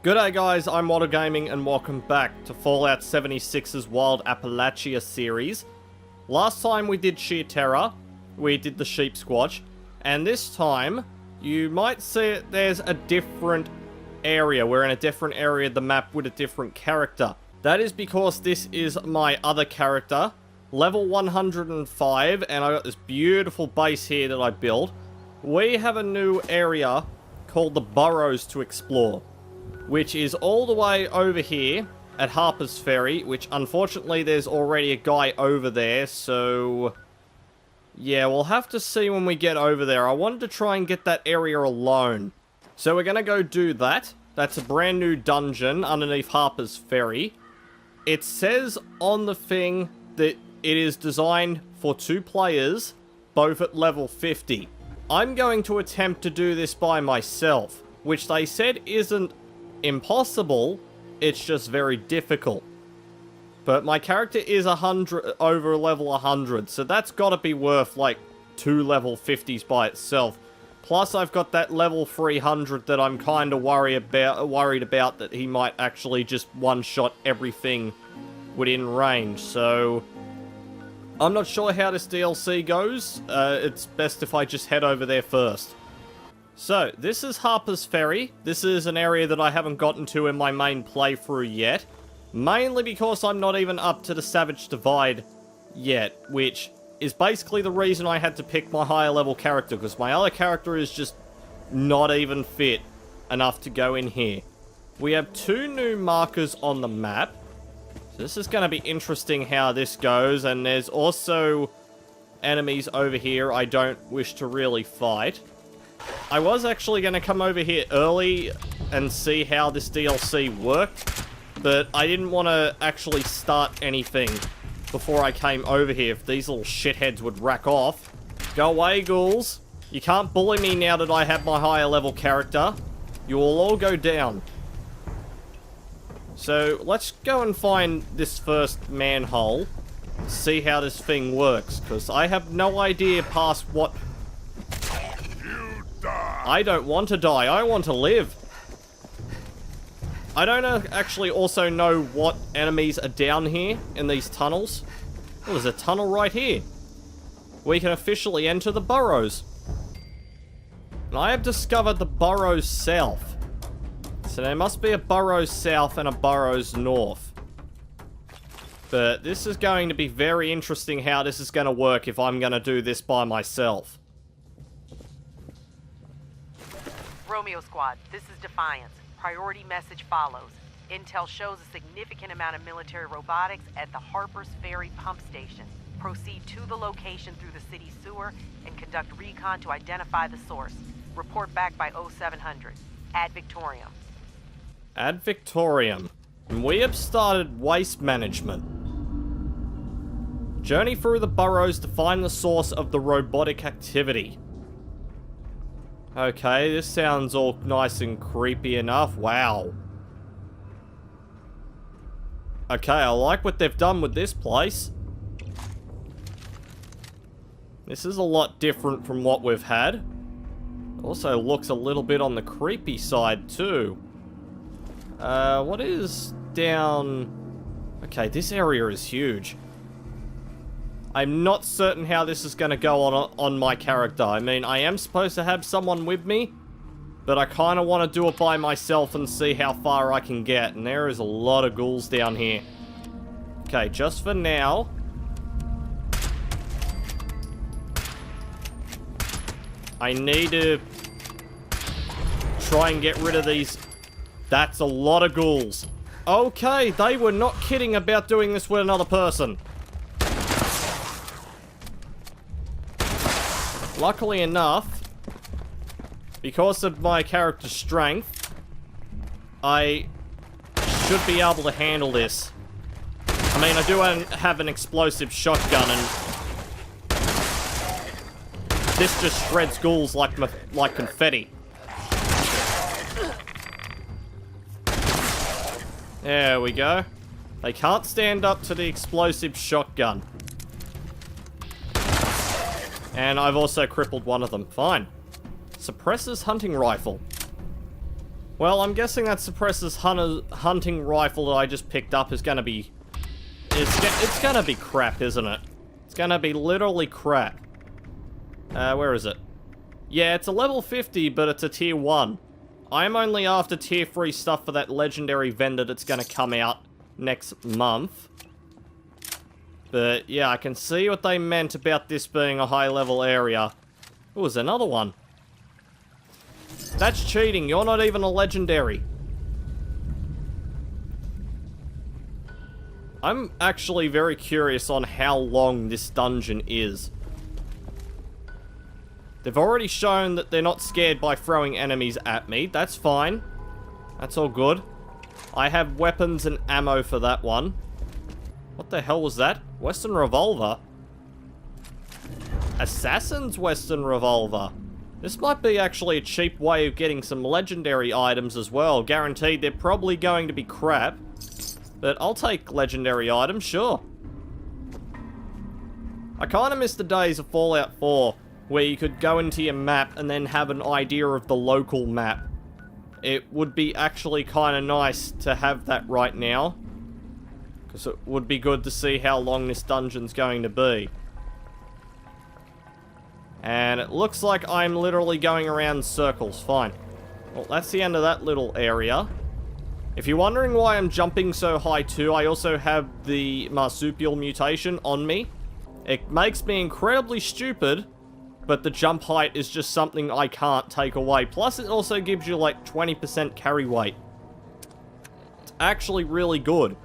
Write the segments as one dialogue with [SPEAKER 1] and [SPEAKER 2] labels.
[SPEAKER 1] G'day guys, I'm Water Gaming and welcome back to Fallout 76's Wild Appalachia series. Last time we did Sheer Terror, we did the Sheep Squatch, and this time, you might see it, there's a different area. We're in a different area of the map with a different character. That is because this is my other character, level 105, and I got this beautiful base here that I built. We have a new area called the Burrows to explore, which is all the way over here at Harper's Ferry, which unfortunately there's already a guy over there, so yeah, we'll have to see when we get over there. I wanted to try and get that area alone. So we're gonna go do that. That's a brand new dungeon underneath Harper's Ferry. It says on the thing that it is designed for 2 players, both at level 50. I'm going to attempt to do this by myself, which they said isn't impossible, it's just very difficult. But my character is over level 100, so that's got to be worth like 2 level 50s by itself. Plus I've got that level 300 that I'm kind of worried about that he might actually just one-shot everything within range, so I'm not sure how this DLC goes. It's best if I just head over there first. So, this is Harper's Ferry. This is an area that I haven't gotten to in my main playthrough yet. Mainly because I'm not even up to the Savage Divide yet, which is basically the reason I had to pick my higher level character, because my other character is just not even fit enough to go in here. We have 2 new markers on the map. So this is going to be interesting how this goes, and there's also enemies over here I don't wish to really fight. I was actually going to come over here early and see how this DLC worked, but I didn't want to actually start anything before I came over here if these little shitheads would rack off. Go away, ghouls. You can't bully me now that I have my higher level character. You will all go down. So, let's go and find this first manhole, see how this thing works, because I have no idea past what... I don't want to die, I want to live. I don't actually also know what enemies are down here in these tunnels. Oh, there's a tunnel right here. We can officially enter the Burrows. And I have discovered the Burrows South. So there must be a Burrows South and a Burrows North. But this is going to be very interesting how this is going to work if I'm going to do this by myself.
[SPEAKER 2] Romeo Squad, this is Defiance. Priority message follows. Intel shows a significant amount of military robotics at the Harper's Ferry pump station. Proceed to the location through the city sewer and conduct recon to identify the source. Report back by 0700. Ad Victoriam.
[SPEAKER 1] Ad Victoriam. And we have started waste management. Journey through the burrows to find the source of the robotic activity. Okay, this sounds all nice and creepy enough. Wow. Okay, I like what they've done with this place. This is a lot different from what we've had. Also looks a little bit on the creepy side too. What is down... Okay, this area is huge. I'm not certain how this is going to go on my character. I mean, I am supposed to have someone with me, but I kind of want to do it by myself and see how far I can get. And there is a lot of ghouls down here. Okay, just for now. I need to try and get rid of these. That's a lot of ghouls. Okay, they were not kidding about doing this with another person. Luckily enough, because of my character's strength, I should be able to handle this. I mean, I do have an explosive shotgun, and this just shreds ghouls like confetti. There we go. They can't stand up to the explosive shotgun. And I've also crippled one of them. Fine. Suppressor's hunting rifle. Well, I'm guessing that suppresses hunting rifle that I just picked up is gonna be... It's gonna be crap, isn't it? It's gonna be literally crap. Where is it? Yeah, it's a level 50, but it's a tier 1. I'm only after tier 3 stuff for that legendary vendor that's gonna come out next month. But yeah, I can see what they meant about this being a high level area. Oh, there's another one. That's cheating, you're not even a legendary. I'm actually very curious on how long this dungeon is. They've already shown that they're not scared by throwing enemies at me. That's fine. That's all good. I have weapons and ammo for that one. What the hell was that? Western revolver? Assassin's Western revolver. This might be actually a cheap way of getting some legendary items as well. Guaranteed they're probably going to be crap. But I'll take legendary items, sure. I kind of miss the days of Fallout 4 where you could go into your map and then have an idea of the local map. It would be actually kind of nice to have that right now, because it would be good to see how long this dungeon's going to be. And it looks like I'm literally going around circles. Fine. Well, that's the end of that little area. If you're wondering why I'm jumping so high too, I also have the marsupial mutation on me. It makes me incredibly stupid, but the jump height is just something I can't take away. Plus, it also gives you like 20% carry weight. It's actually really good.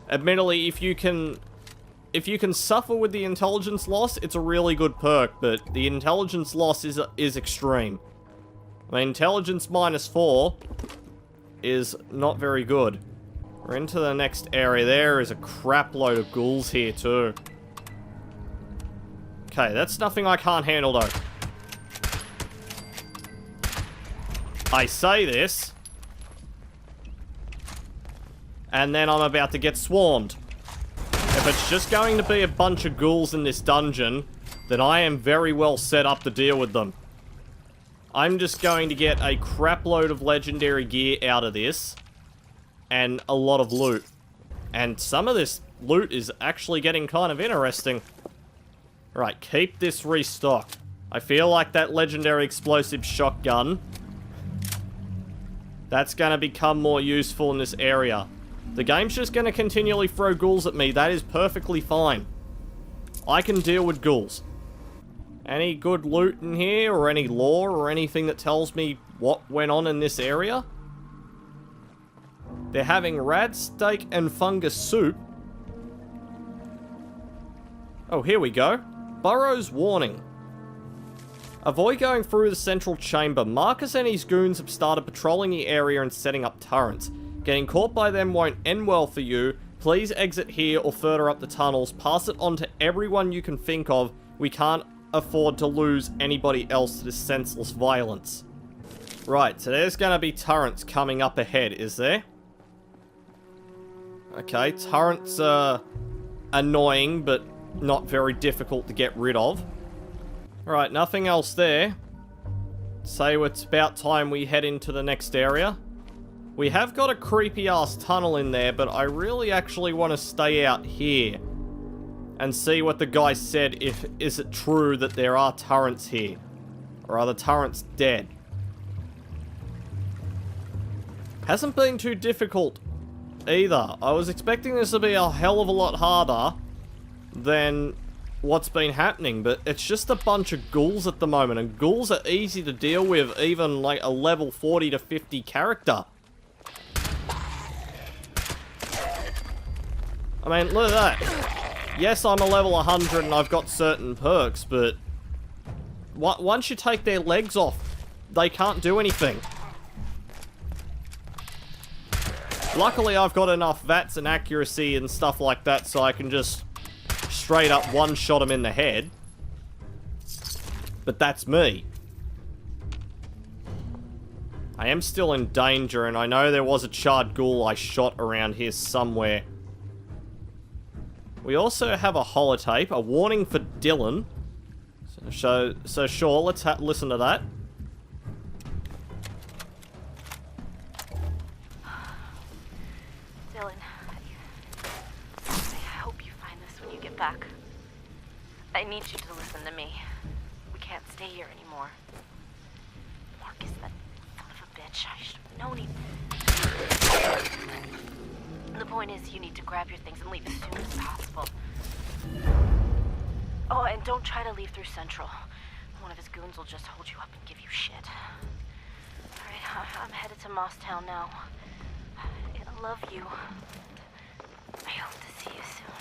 [SPEAKER 1] Admittedly, if you can suffer with the intelligence loss, it's a really good perk, but the intelligence loss is extreme. The intelligence -4 is not very good. We're into the next area. There is a crap load of ghouls here too. Okay, that's nothing I can't handle though. I say this, and then I'm about to get swarmed. If it's just going to be a bunch of ghouls in this dungeon, then I am very well set up to deal with them. I'm just going to get a crap load of legendary gear out of this, and a lot of loot. And some of this loot is actually getting kind of interesting. Right, keep this restocked. I feel like that legendary explosive shotgun, that's going to become more useful in this area. The game's just going to continually throw ghouls at me. That is perfectly fine. I can deal with ghouls. Any good loot in here, or any lore, or anything that tells me what went on in this area? They're having rad steak and fungus soup. Oh, here we go. Burrows warning. Avoid going through the central chamber. Marcus and his goons have started patrolling the area and setting up turrets. Getting caught by them won't end well for you. Please exit here or further up the tunnels. Pass it on to everyone you can think of. We can't afford to lose anybody else to this senseless violence. Right, so there's gonna be turrets coming up ahead, is there? Okay, turrets are annoying, but not very difficult to get rid of. Alright, nothing else there. So it's about time we head into the next area. We have got a creepy ass tunnel in there, but I really actually want to stay out here and see what the guy said. Is it true that there are turrets here? Or are the turrets dead? Hasn't been too difficult either. I was expecting this to be a hell of a lot harder than what's been happening, but it's just a bunch of ghouls at the moment, and ghouls are easy to deal with, even like a level 40 to 50 character. I mean, look at that. Yes, I'm a level 100 and I've got certain perks, but once you take their legs off, they can't do anything. Luckily, I've got enough VATS and accuracy and stuff like that, so I can just straight up one-shot them in the head. But that's me. I am still in danger, and I know there was a charred ghoul I shot around here somewhere. We also have a holotape, a warning for Dylan. So sure, let's listen to that.
[SPEAKER 3] Dylan. I hope you find this when you get back. I need you to listen to me. We can't stay here anymore. Marcus, that son of a bitch. I should have known he... The point is, you need to grab your things and leave as soon as possible. Oh, and don't try to leave through Central. One of his goons will just hold you up and give you shit. Alright, I'm headed to Mosstown now. I love you. I hope to see you soon.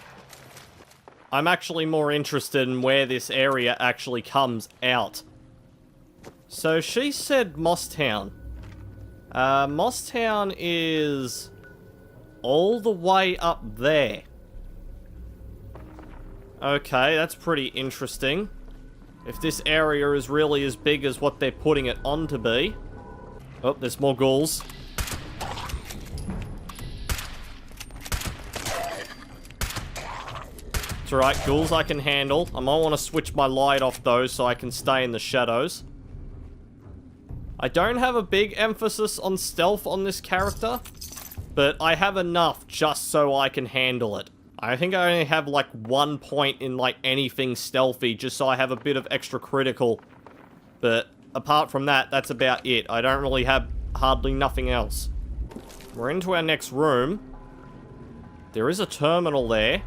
[SPEAKER 1] I'm actually more interested in where this area actually comes out. So she said Mosstown. Mosstown is all the way up there. Okay, that's pretty interesting. If this area is really as big as what they're putting it on to be. Oh, there's more ghouls. It's alright, ghouls I can handle. I might want to switch my light off though so I can stay in the shadows. I don't have a big emphasis on stealth on this character, but I have enough just so I can handle it. I think I only have like 1 point in like anything stealthy just so I have a bit of extra critical. But apart from that, that's about it. I don't really have hardly nothing else. We're into our next room. There is a terminal there.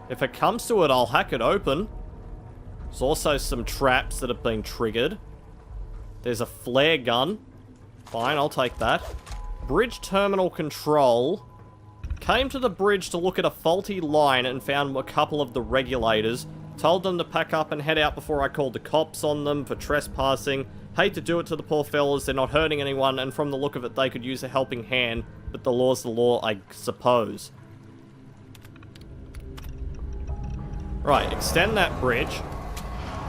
[SPEAKER 1] If it comes to it, I'll hack it open. There's also some traps that have been triggered. There's a flare gun. Fine, I'll take that. Bridge terminal control. Came to the bridge to look at a faulty line and found a couple of the regulators. Told them to pack up and head out before I called the cops on them for trespassing. Hate to do it to the poor fellas, they're not hurting anyone, and from the look of it they could use a helping hand, but the law's the law, I suppose. Right, extend that bridge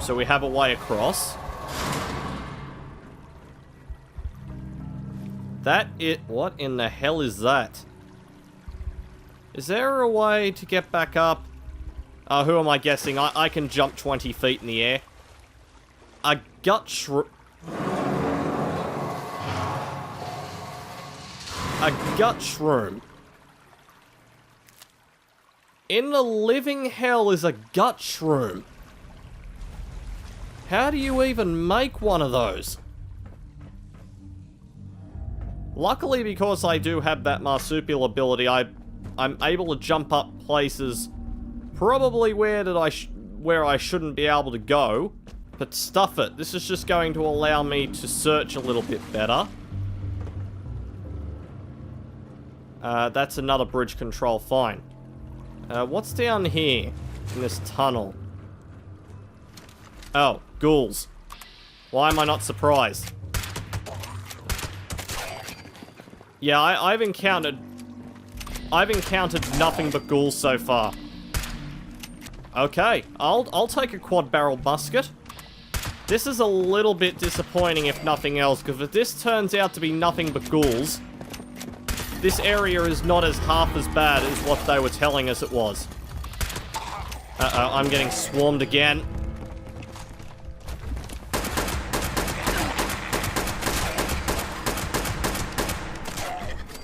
[SPEAKER 1] so we have a way across. What in the hell is that? Is there a way to get back up? Who am I guessing? I can jump 20 feet in the air. A gut shroom. A gut shroom. In the living hell is a gut shroom? How do you even make one of those? Luckily, because I do have that marsupial ability, I'm able to jump up places probably where I shouldn't be able to go. But stuff it. This is just going to allow me to search a little bit better. That's another bridge control. Fine. What's down here in this tunnel? Oh, ghouls. Why am I not surprised? Yeah, I've encountered nothing but ghouls so far. Okay, I'll take a quad barrel musket. This is a little bit disappointing if nothing else, because if this turns out to be nothing but ghouls, this area is not as half as bad as what they were telling us it was. Uh-oh, I'm getting swarmed again.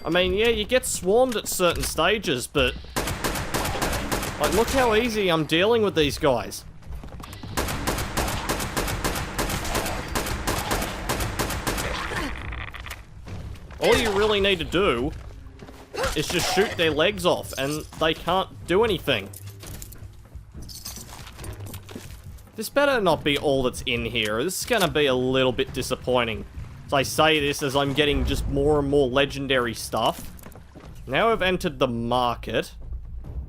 [SPEAKER 1] I mean, yeah, you get swarmed at certain stages, but... like, look how easy I'm dealing with these guys. All you really need to do is just shoot their legs off, and they can't do anything. This better not be all that's in here. This is gonna be a little bit disappointing. So I say this as I'm getting just more and more legendary stuff. Now I've entered the market.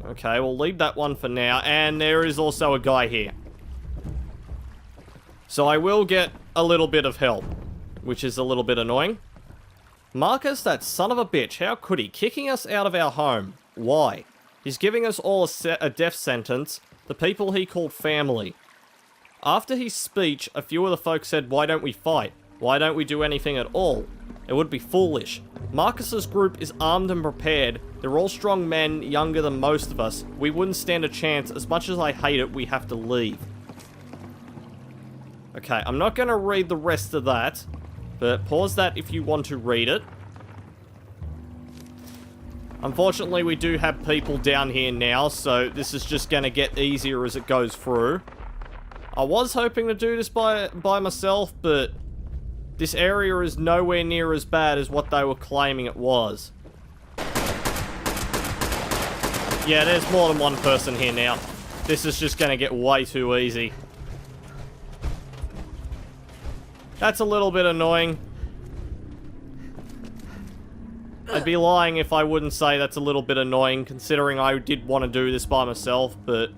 [SPEAKER 1] Okay, we'll leave that one for now. And there is also a guy here. So I will get a little bit of help, which is a little bit annoying. Marcus, that son of a bitch, how could he? Kicking us out of our home. Why? He's giving us all a death sentence, the people he called family. After his speech, a few of the folks said, why don't we fight? Why don't we do anything at all? It would be foolish. Marcus's group is armed and prepared. They're all strong men, younger than most of us. We wouldn't stand a chance. As much as I hate it, we have to leave. Okay, I'm not going to read the rest of that, but pause that if you want to read it. Unfortunately, we do have people down here now, so this is just going to get easier as it goes through. I was hoping to do this by myself, but this area is nowhere near as bad as what they were claiming it was. Yeah, there's more than one person here now. This is just going to get way too easy. That's a little bit annoying. I'd be lying if I wouldn't say that's a little bit annoying, considering I did want to do this by myself, but...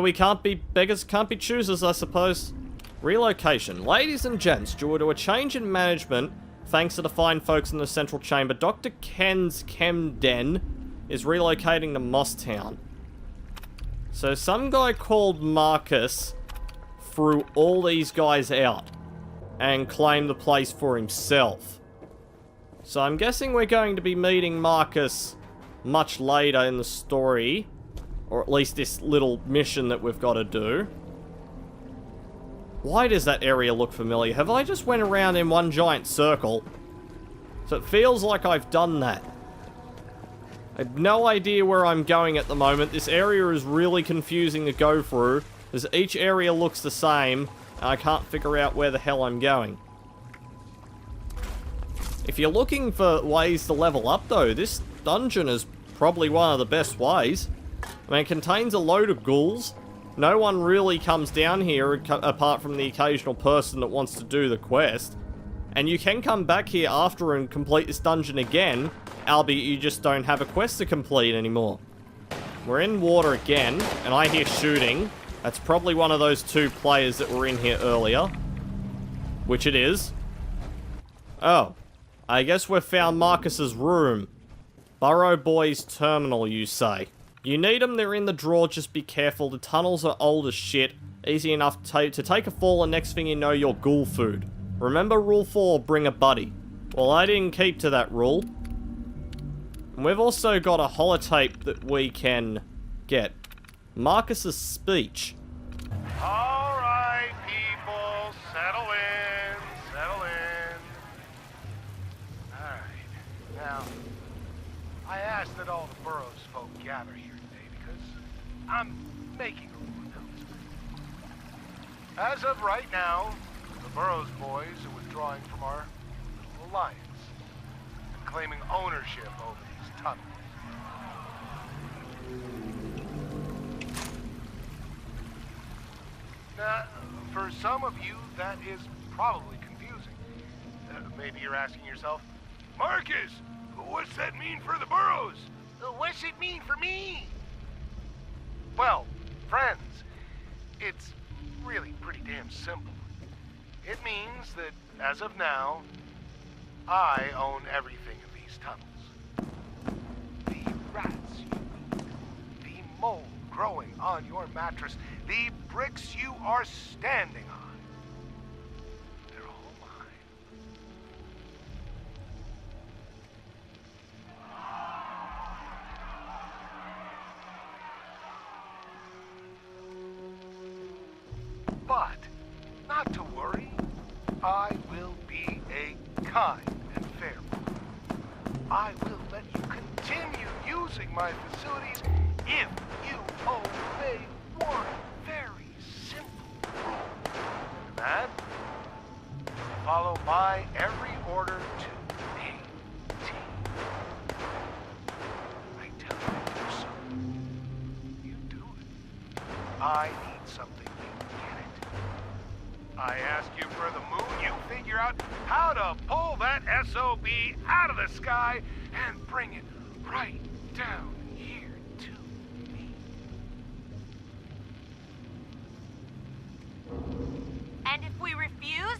[SPEAKER 1] we can't be beggars, can't be choosers, I suppose. Relocation. Ladies and gents, due to a change in management, thanks to the fine folks in the Central Chamber, Dr. Ken's Chemden is relocating to Mosstown. So some guy called Marcus threw all these guys out and claimed the place for himself. So I'm guessing we're going to be meeting Marcus much later in the story, or at least this little mission that we've got to do. Why does that area look familiar? Have I just went around in one giant circle? So it feels like I've done that. I have no idea where I'm going at the moment. This area is really confusing to go through, as each area looks the same, and I can't figure out where the hell I'm going. If you're looking for ways to level up though, this dungeon is probably one of the best ways. I mean, it contains a load of ghouls. No one really comes down here apart from the occasional person that wants to do the quest. And you can come back here after and complete this dungeon again, albeit you just don't have a quest to complete anymore. We're in water again, and I hear shooting. That's probably one of those two players that were in here earlier. Which it is. Oh. I guess we've found Marcus's room. Burrow Boy's terminal, you say. You need them, they're in the drawer, just be careful. The tunnels are old as shit. Easy enough to take a fall, and next thing you know, you're ghoul food. Remember rule 4, bring a buddy. Well, I didn't keep to that rule. And we've also got a holotape that we can get. Marcus's speech.
[SPEAKER 4] Alright, people, settle in, settle in. Alright, now, I asked that all the Burrows folk gather here today because I'm making a little announcement. As of right now, the Burrows boys are withdrawing from our little alliance and claiming ownership over these tunnels. Now, for some of you, that is probably confusing. Maybe you're asking yourself, Marcus, what's that mean for the Burrows? What's it mean for me? Well, friends, it's really pretty damn simple. It means that, as of now, I own everything in these tunnels. The rats you eat, the mold growing on your mattress, the bricks you are standing on. They're all mine. But, not to worry, I will be a kind and fair one. I will let you continue using my facilities if you obey one very simple rule. And that, follow my every order to a T. I tell you to do something, you do it. I need something, you get it. I ask you for the moon, you figure out how to pull that SOB out of the sky and bring it right down here to me.
[SPEAKER 3] And if we refuse?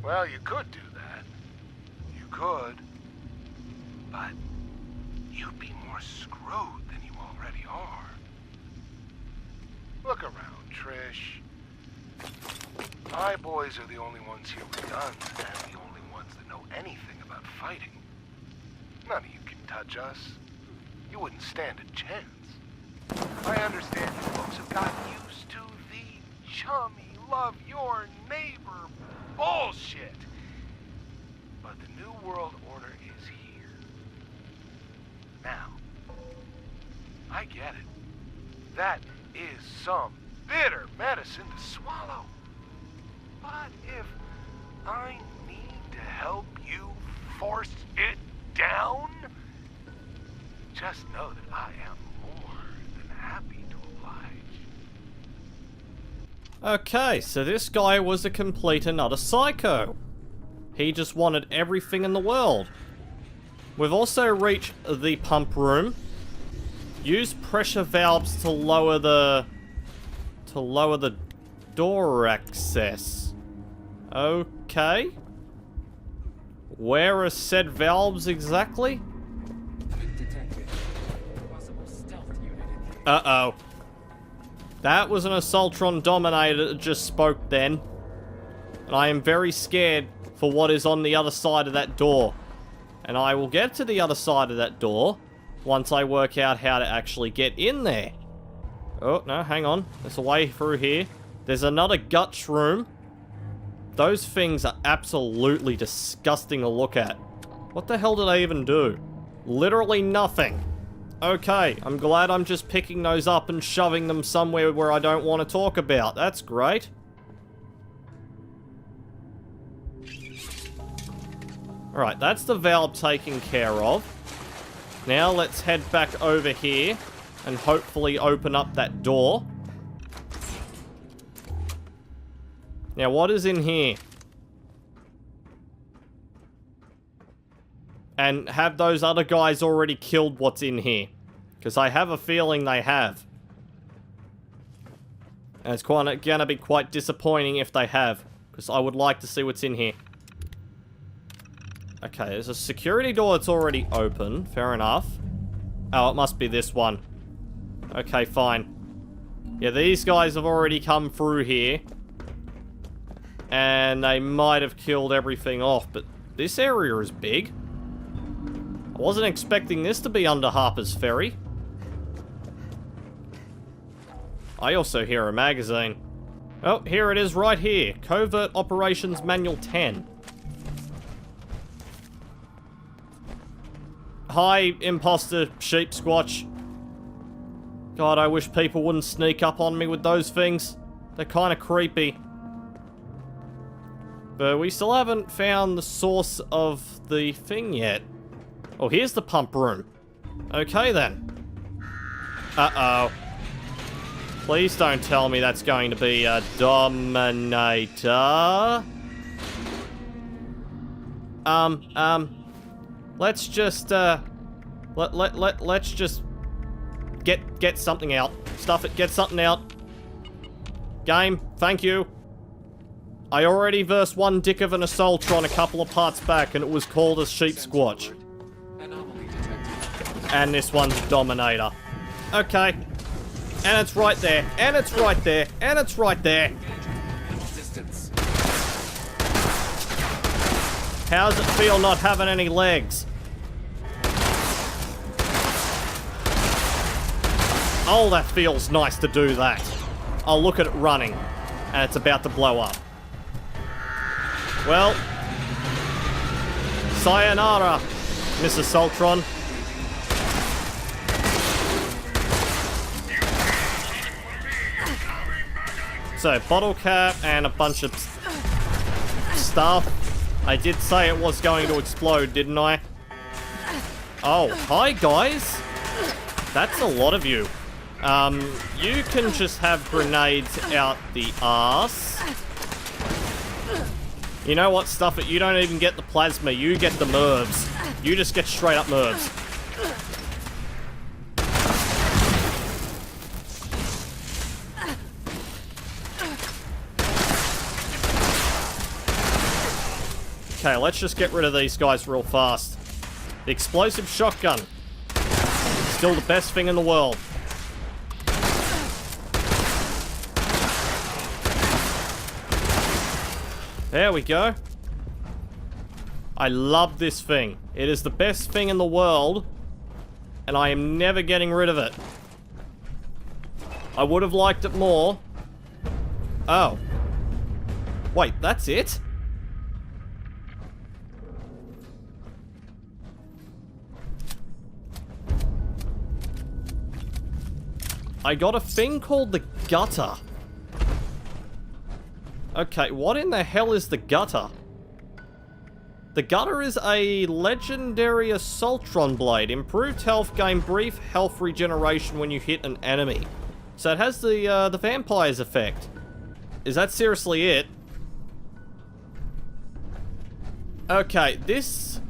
[SPEAKER 4] Well, you could do that. You could. But you'd be more screwed than you already are. Look around, Trish. My boys are the only ones here with guns, and the only ones that know anything about fighting. None of you can touch us. You wouldn't stand a chance. I understand you folks have gotten used to the chummy, love your neighbor bullshit. But the New World Order is here. I get it. That is some bitter medicine to swallow. But if I need to help you force it down, just know that I am more than happy to oblige.
[SPEAKER 1] Okay, so this guy was a complete and utter psycho. He just wanted everything in the world. We've also reached the pump room. Use pressure valves to lower the door access. Okay. Where are said valves exactly? Uh-oh. That was an Assaultron Dominator that just spoke then. And I am very scared for what is on the other side of that door. And I will get to the other side of that door once I work out how to actually get in there. Oh, no, hang on. There's a way through here. There's another guts room. Those things are absolutely disgusting to look at. What the hell did I even do? Literally nothing. Okay, I'm glad I'm just picking those up and shoving them somewhere where I don't want to talk about. That's great. Alright, that's the valve taken care of. Now let's head back over here and hopefully open up that door. Now, what is in here? And have those other guys already killed what's in here? Because I have a feeling they have. And it's gonna be quite disappointing if they have. Because I would like to see what's in here. Okay, there's a security door that's already open. Fair enough. Oh, it must be this one. Okay, fine. Yeah, these guys have already come through here. And they might have killed everything off, but this area is big. I wasn't expecting this to be under Harper's Ferry. I also hear a magazine. Oh, here it is right here. Covert Operations Manual 10. Hi, imposter sheep squatch. God, I wish people wouldn't sneak up on me with those things. They're kind of creepy. But we still haven't found the source of the thing yet. Oh, here's the pump room. Okay, then. Uh-oh. Please don't tell me that's going to be a Dominator. Let's just, let's just get something out. Stuff it, get something out. Game, thank you. I already versed one dick of an Assaultron a couple of parts back, and it was called a Sheep Squatch. And this one's a Dominator. Okay. And it's right there. And it's right there. And it's right there. How's it feel not having any legs? Oh, that feels nice to do that. I'll look at it running. And it's about to blow up. Well, sayonara, Miss Assaultron. So, bottle cap and a bunch of stuff. I did say it was going to explode, didn't I? Oh, hi guys. That's a lot of you. You can just have grenades out the arse. You know what, stuff it, you don't even get the plasma, you get the MIRVs. You just get straight up MIRVs. Okay, let's just get rid of these guys real fast. The explosive shotgun. Still the best thing in the world. There we go. I love this thing. It is the best thing in the world, and I am never getting rid of it. I would have liked it more. Oh. Wait, that's it? I got a thing called the gutter. Okay, what in the hell is the gutter? The gutter is a legendary assaultron blade. Improved health, gain brief health regeneration when you hit an enemy. So it has the vampire's effect. Is that seriously it? Okay, this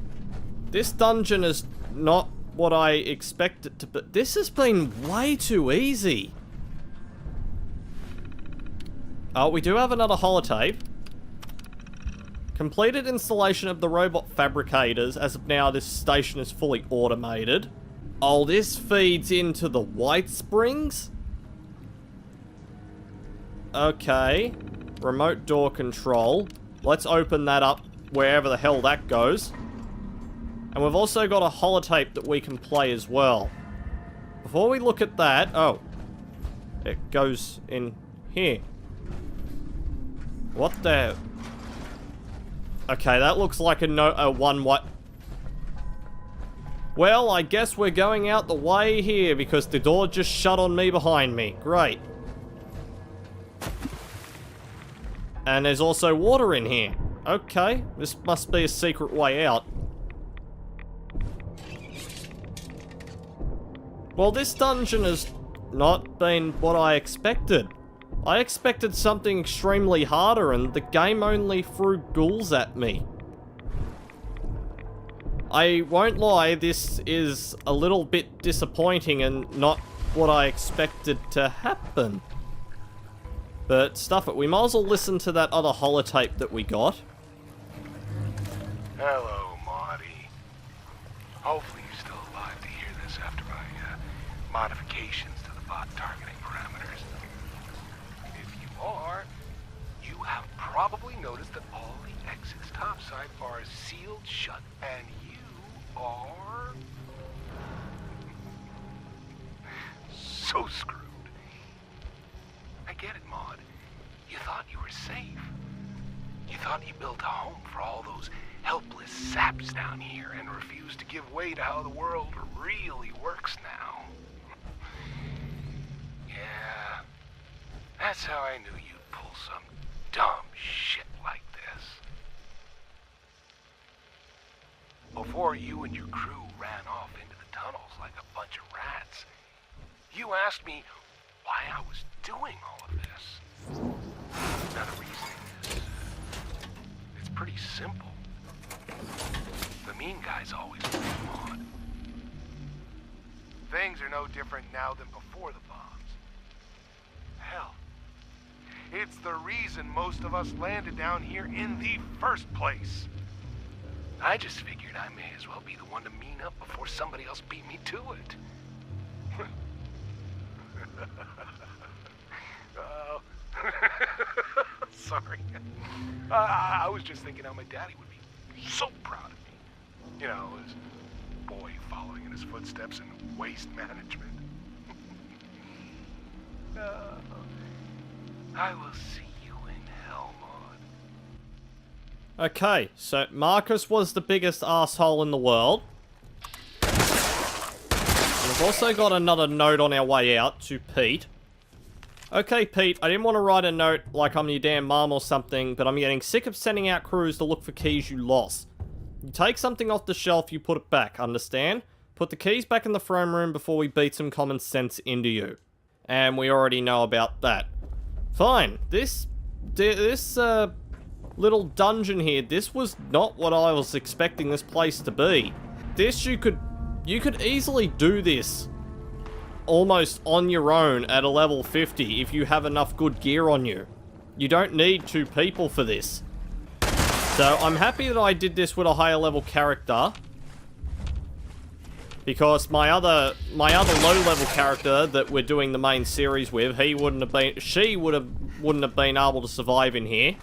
[SPEAKER 1] dungeon is not what I expected to be. This has been way too easy. Oh, we do have another holotape. Completed installation of the robot fabricators. As of now, this station is fully automated. Oh, this feeds into the White Springs? Okay. Remote door control. Let's open that up wherever the hell that goes. And we've also got a holotape that we can play as well. Before we look at that... Oh. It goes in here. What the... Okay, that looks like a one-way... Well, I guess we're going out the way here because the door just shut on me behind me. Great. And there's also water in here. Okay, this must be a secret way out. Well, this dungeon has not been what I expected. I expected something extremely harder, and the game only threw ghouls at me. I won't lie, this is a little bit disappointing and not what I expected to happen. But stuff it, we might as well listen to that other holotape that we got.
[SPEAKER 4] Hello, Marty. Hopefully you're still alive to hear this after my modifications to the bot targeting parameters. If you are, you have probably noticed that all the exits topside are sealed shut, and you are... so screwed. I get it, Maud. You thought you were safe. You thought you built a home for all those helpless saps down here and refused to give way to how the world really works now. Yeah, that's how I knew you'd pull some dumb shit like this. Before you and your crew ran off into the tunnels like a bunch of rats, you asked me why I was doing all of this. Now the reason is, it's pretty simple. The mean guys always play Maud. Things are no different now than before the bombs. Hell, it's the reason most of us landed down here in the first place. I just figured I may as well be the one to mean up before somebody else beat me to it. Sorry. I was just thinking how my daddy would be so proud of me. You know, his boy following in his footsteps in waste management. I will see you in hell, Maud.
[SPEAKER 1] Okay, so Marcus was the biggest asshole in the world. And we've also got another note on our way out to Pete. Okay, Pete, I didn't want to write a note like I'm your damn mom or something, but I'm getting sick of sending out crews to look for keys you lost. You take something off the shelf, you put it back, understand? Put the keys back in the throne room before we beat some common sense into you. And we already know about that. Fine, this little dungeon here, this was not what I was expecting this place to be. This, you could easily do this almost on your own at a level 50 if you have enough good gear on you. You don't need 2 people for this. So I'm happy that I did this with a higher level character, because my other low level character that we're doing the main series with, she wouldn't have been able to survive in here.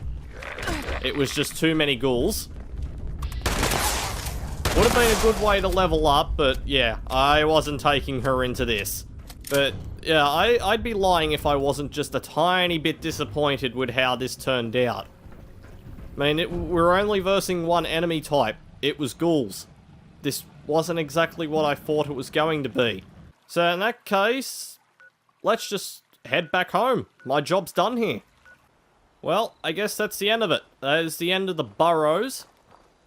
[SPEAKER 1] It was just too many ghouls. Would have been a good way to level up, but yeah, I wasn't taking her into this. But yeah, I'd be lying if I wasn't just a tiny bit disappointed with how this turned out. I mean, we're only versing one enemy type. It was ghouls. This wasn't exactly what I thought it was going to be. So in that case, let's just head back home. My job's done here. Well, I guess that's the end of it. That is the end of the Burrows.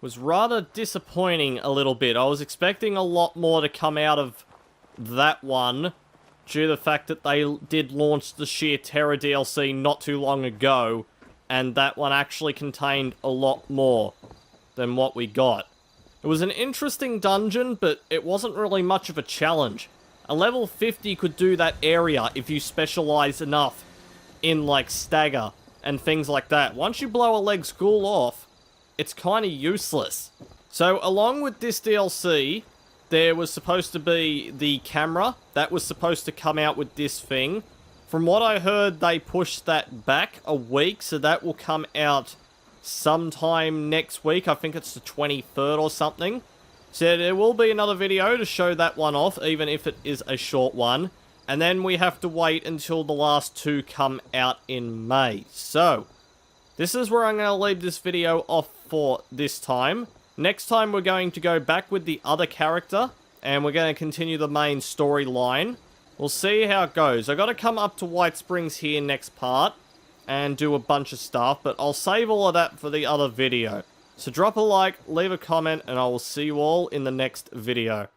[SPEAKER 1] Was rather disappointing a little bit. I was expecting a lot more to come out of that one, due to the fact that they did launch the Sheer Terror DLC not too long ago, and that one actually contained a lot more than what we got. It was an interesting dungeon, but it wasn't really much of a challenge. A level 50 could do that area if you specialize enough in, like, stagger and things like that. Once you blow a leg school off, it's kind of useless. So, along with this DLC, there was supposed to be the camera. That was supposed to come out with this thing. From what I heard, they pushed that back a week, so that will come out sometime next week. I think it's the 23rd or something. So there will be another video to show that one off, even if it is a short one. And then we have to wait until the last two come out in May. So, this is where I'm going to leave this video off for this time. Next time we're going to go back with the other character, and we're going to continue the main storyline. We'll see how it goes. I got to come up to White Springs here next part, and do a bunch of stuff, but I'll save all of that for the other video. So drop a like, leave a comment, and I will see you all in the next video.